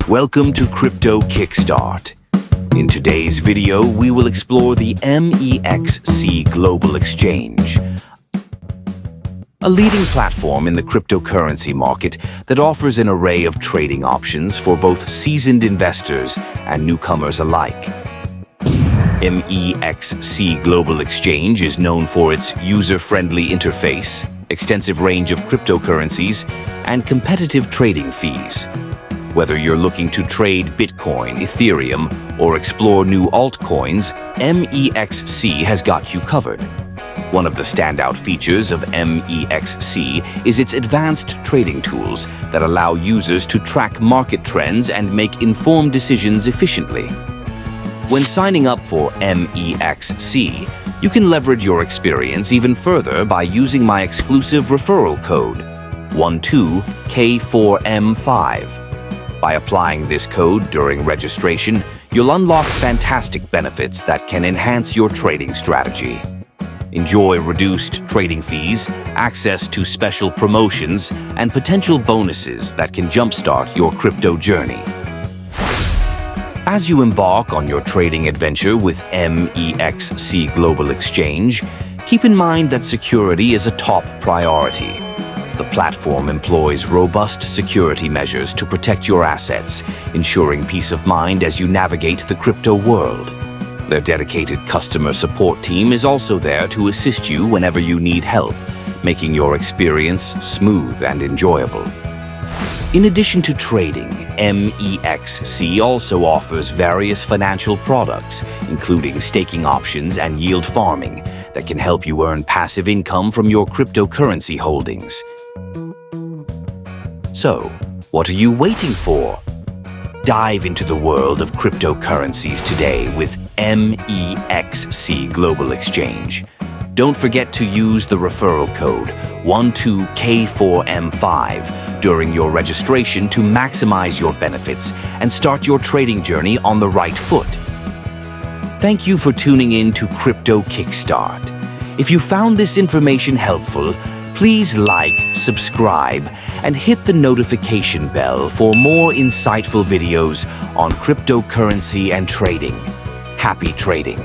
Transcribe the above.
Welcome to Crypto Kickstart. In today's video, we will explore the MEXC Global Exchange, a leading platform in the cryptocurrency market that offers an array of trading options for both seasoned investors and newcomers alike. MEXC Global Exchange is known for its user-friendly interface, extensive range of cryptocurrencies, and competitive trading fees. Whether you're looking to trade Bitcoin, Ethereum, or explore new altcoins, MEXC has got you covered. One of the standout features of MEXC is its advanced trading tools that allow users to track market trends and make informed decisions efficiently. When signing up for MEXC, you can leverage your experience even further by using my exclusive referral code, 12K4M5. By applying this code during registration, you'll unlock fantastic benefits that can enhance your trading strategy. Enjoy reduced trading fees, access to special promotions, and potential bonuses that can jumpstart your crypto journey. As you embark on your trading adventure with MEXC Global Exchange, keep in mind that security is a top priority. The platform employs robust security measures to protect your assets, ensuring peace of mind as you navigate the crypto world. Their dedicated customer support team is also there to assist you whenever you need help, making your experience smooth and enjoyable. In addition to trading, MEXC also offers various financial products, including staking options and yield farming, that can help you earn passive income from your cryptocurrency holdings. So, what are you waiting for? Dive into the world of cryptocurrencies today with MEXC Global Exchange. Don't forget to use the referral code 12K4M5 during your registration to maximize your benefits and start your trading journey on the right foot. Thank you for tuning in to Crypto Kickstart. If you found this information helpful, please like, subscribe, and hit the notification bell for more insightful videos on cryptocurrency and trading. Happy trading!